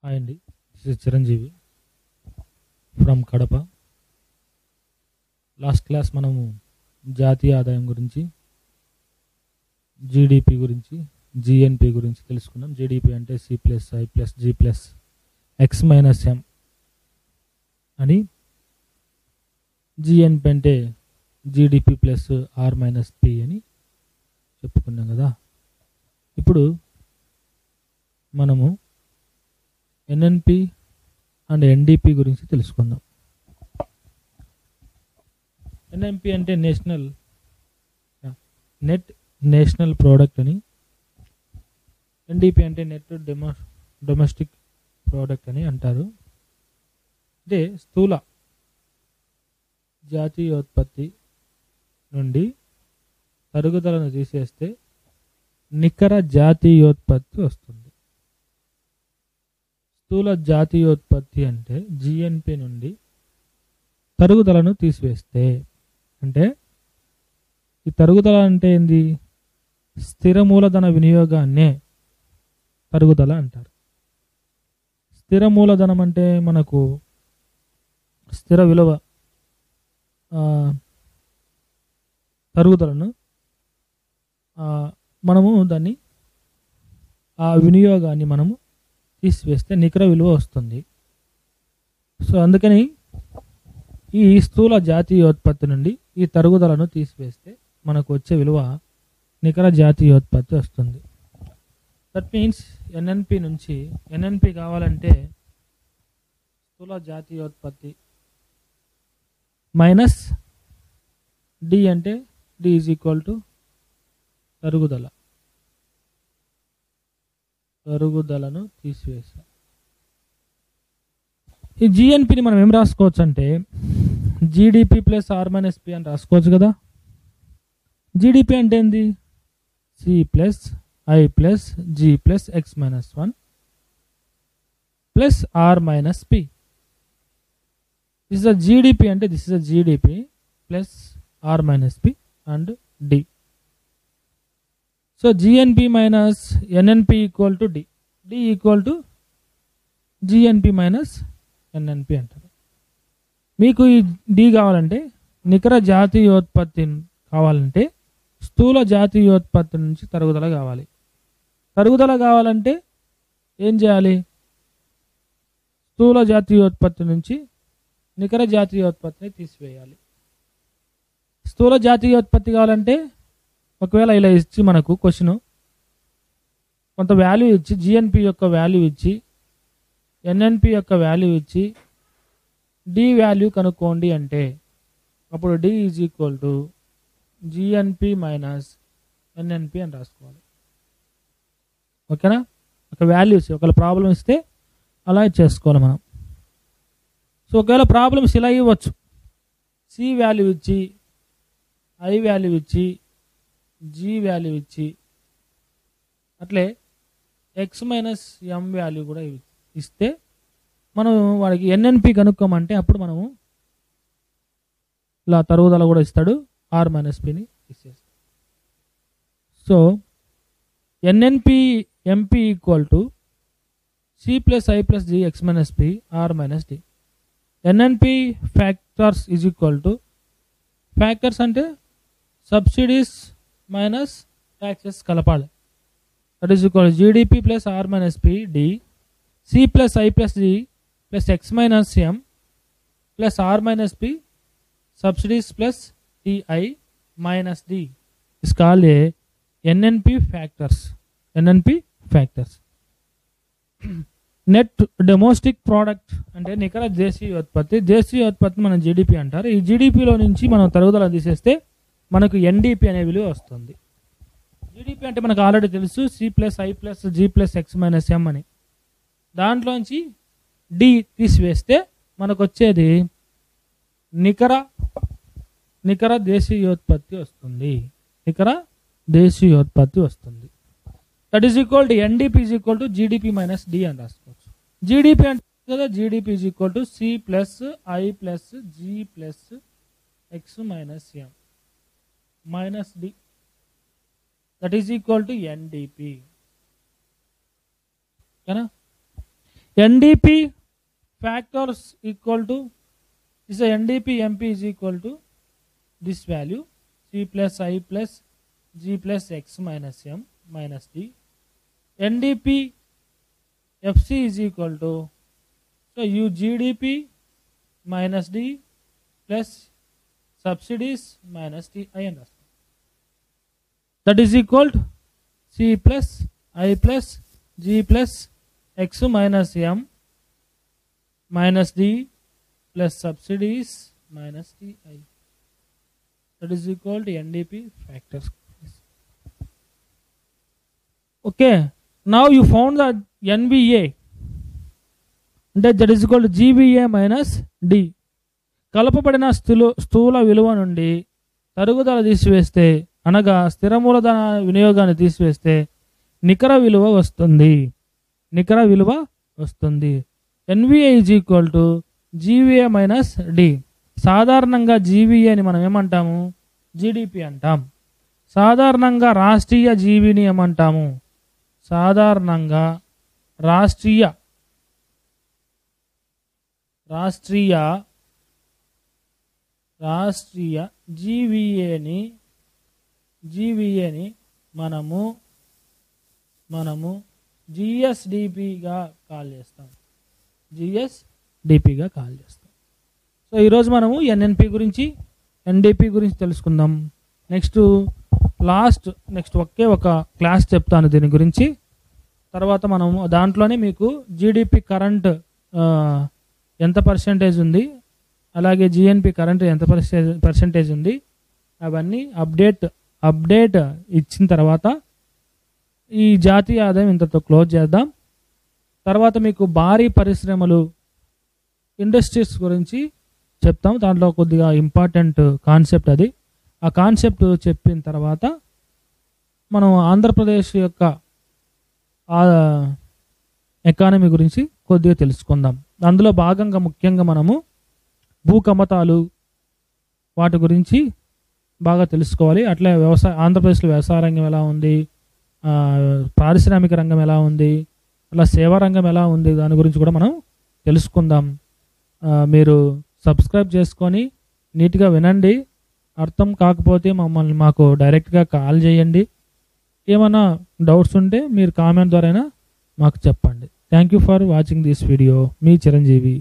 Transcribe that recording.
Hi అండి, this is Chiranjeevi from Kadapa. Last class మనము జాతీయ ఆదాయం గురించి, జీడిపి గురించి, జిఎన్పి గురించి తెలుసుకున్నాం. జీడిపి అంటే C plus I plus G plus X minus M అని, జిఎన్పి అంటే GDP plus R minus P అని చెప్పుకున్నాం కదా. ఇప్పుడు మనము ఎన్ఎన్పి అండ్ ఎన్డిపి గురించి తెలుసుకుందాం. ఎన్ఎన్పి అంటే నెట్ నేషనల్ ప్రోడక్ట్ అని, ఎన్డిపి అంటే నెట్ డొమెస్టిక్ ప్రోడక్ట్ అని అంటారు. అంటే స్థూల జాతీయోత్పత్తి నుండి తరుగుదలను తీసేస్తే నికర జాతీయోత్పత్తి వస్తుంది. స్థూల జాతీయోత్పత్తి అంటే జిఎన్పి నుండి తరుగుదలను తీసివేస్తే, అంటే ఈ తరుగుదల అంటే ఏంది? స్థిర మూలధన వినియోగాన్నే తరుగుదల అంటారు. స్థిర మూలధనం అంటే మనకు స్థిర విలువ తరుగుదలను మనము దాన్ని ఆ వినియోగాన్ని మనము తీసివేస్తే నికర విలువ వస్తుంది. సో అందుకని ఈ స్థూల జాతీయోత్పత్తి నుండి ఈ తరుగుదలను తీసివేస్తే మనకు వచ్చే విలువ నికర జాతీయోత్పత్తి వస్తుంది. దట్ మీన్స్ ఎన్ఎన్పి నుంచి ఎన్ఎన్పి కావాలంటే స్థూల జాతీయోత్పత్తి మైనస్ డి అంటే డి ఈజ్ ఈక్వల్ టు తరుగుదలను తీసివేసాం. ఈ జిఎన్పిని మనం ఏం రాసుకోవచ్చు అంటే GDP plus R minus P అని రాసుకోవచ్చు కదా. జీడిపి అంటే ఏంది? C plus I plus G plus X minus 1 plus R minus P. This is the GDP అంటే this is the GDP plus R minus P and D. So GNP minus NNP equal to D, D equal to GNP minus NNP అంటారు. మీకు ఈ D కావాలంటే, నికర జాతీయోత్పత్తి కావాలంటే స్థూల జాతీయోత్పత్తి నుంచి తరుగుదల కావాలి. తరుగుదల కావాలంటే ఏం చేయాలి? స్థూల జాతీయోత్పత్తి నుంచి నికర జాతీయోత్పత్తిని తీసివేయాలి. స్థూల జాతీయోత్పత్తి కావాలంటే ఒకవేళ ఇలా ఇచ్చి మనకు క్వశ్చన్ కొంత వాల్యూ ఇచ్చి జిఎన్పి యొక్క వాల్యూ ఇచ్చి ఎన్ఎన్పి యొక్క వాల్యూ ఇచ్చి డి వాల్యూ కనుక్కోండి అంటే అప్పుడు D is equal to GNP minus NNP అని రాసుకోవాలి. ఓకేనా? ఒక వాల్యూ ఇచ్చి ఒకవేళ ప్రాబ్లం ఇస్తే అలా చేసుకోవాలి మనం. సో ఒకవేళ ప్రాబ్లమ్స్ ఇలా ఇవ్వచ్చు, సి వాల్యూ ఇచ్చి ఐ వాల్యూ ఇచ్చి జీ వాల్యూ ఇచ్చి అట్లే ఎక్స్ మైనస్ ఎం వాల్యూ కూడా ఇస్తే మనం వాడికి ఎన్ఎన్పి కనుక్కోమంటే అప్పుడు మనము ఇలా తరుగుదల కూడా ఇస్తాడు, ఆర్ మైనస్ పిని ఇచ్చేస్తాడు. So NNP MP equal to C plus I plus G X minus P R minus D. NNP factors is equal to, factors అంటే సబ్సిడీస్ మైనస్ ట్యాక్సెస్ కలపాలి. That is equal GDP plus R minus P D, C plus I plus G plus X minus M plus R minus P subsidies plus TI minus D is called a NNP factors. NNP factors. Net domestic product అంటే నికర దేశీయోత్పత్తి. దేశీయోత్పత్తి మనం GDP అంటారు. ఈ జీడిపిలో నుంచి మనం తరుగుదల తీసేస్తే మనకు ఎన్డిపి అనే విలువ వస్తుంది. జీడిపి అంటే మనకు ఆల్రెడీ తెలుసు, C plus I plus G plus X minus M అని. దాంట్లోంచి డి తీసివేస్తే మనకు వచ్చేది నికర దేశీయోత్పత్తి వస్తుంది. నికర దేశీయోత్పత్తి వస్తుంది. That is equal to NDP is equal to GDP minus D అని రాసుకోవచ్చు. జీడిపి అంటే కదా, GDP is equal to C plus I plus G plus X minus M minus D, that is equal to NDP. NDP factors equal to, is a NDP MP is equal to this value C plus I plus G plus X minus M minus D. NDP FC is equal to, so U GDP minus D plus subsidies minus T I and that is equal to C plus I plus G plus X minus M minus D plus subsidies minus Ti. That is equal to NDP factors. Okay, now you found that NVA, that is equal to GVA minus D. కలపబడిన స్థూల విలువ నుండి తరుగుదల తీసివేస్తే, అనగా స్థిర మూలధన వినియోగాన్ని తీసివేస్తే నికర విలువ వస్తుంది. NVA is equal to GVA minus D. సాధారణంగా GVA అని మనం ఏమంటాము? GDP అంటాం. సాధారణంగా రాష్ట్రీయ జీవిని ఏమంటాము? సాధారణంగా రాష్ట్రీయ జీవీఏని మనము GSDPగా కాల్ చేస్తాం. సో ఈరోజు మనము NNP గురించి, NDP గురించి తెలుసుకుందాం. నెక్స్ట్ ఒకే ఒక క్లాస్ చెప్తాను దీని గురించి. తర్వాత మనము దాంట్లోనే మీకు GDP కరెంట్ ఎంత పర్సెంటేజ్ ఉంది, అలాగే GNP కరెంట్ ఎంత పర్సెంటేజ్ ఉంది, అవన్నీ అప్డేట్ ఇచ్చిన తర్వాత ఈ జాతీయ ఆదాయం ఇంతతో క్లోజ్ చేద్దాం. తర్వాత మీకు భారీ పరిశ్రమలు, ఇండస్ట్రీస్ గురించి చెప్తాం. దాంట్లో కొద్దిగా ఇంపార్టెంట్ కాన్సెప్ట్ అది. ఆ కాన్సెప్ట్ చెప్పిన తర్వాత మనం ఆంధ్రప్రదేశ్ యొక్క ఎకానమీ గురించి కొద్దిగా తెలుసుకుందాం. అందులో భాగంగా ముఖ్యంగా మనము భూకమతాలు వాటి గురించి బాగా తెలుసుకోవాలి. అట్లే ఆంధ్రప్రదేశ్లో వ్యవసాయ రంగం ఎలా ఉంది, పారిశ్రామిక రంగం ఎలా ఉంది, అలా సేవా రంగం ఎలా ఉంది, దాని గురించి కూడా మనం తెలుసుకుందాం. మీరు సబ్స్క్రైబ్ చేసుకొని నీట్గా వినండి. అర్థం కాకపోతే మాకు డైరెక్ట్గా కాల్ చేయండి. ఏమైనా డౌట్స్ ఉంటే మీరు కామెంట్ ద్వారా మాకు చెప్పండి. Thank you for watching this video. Me Chiranjeevi.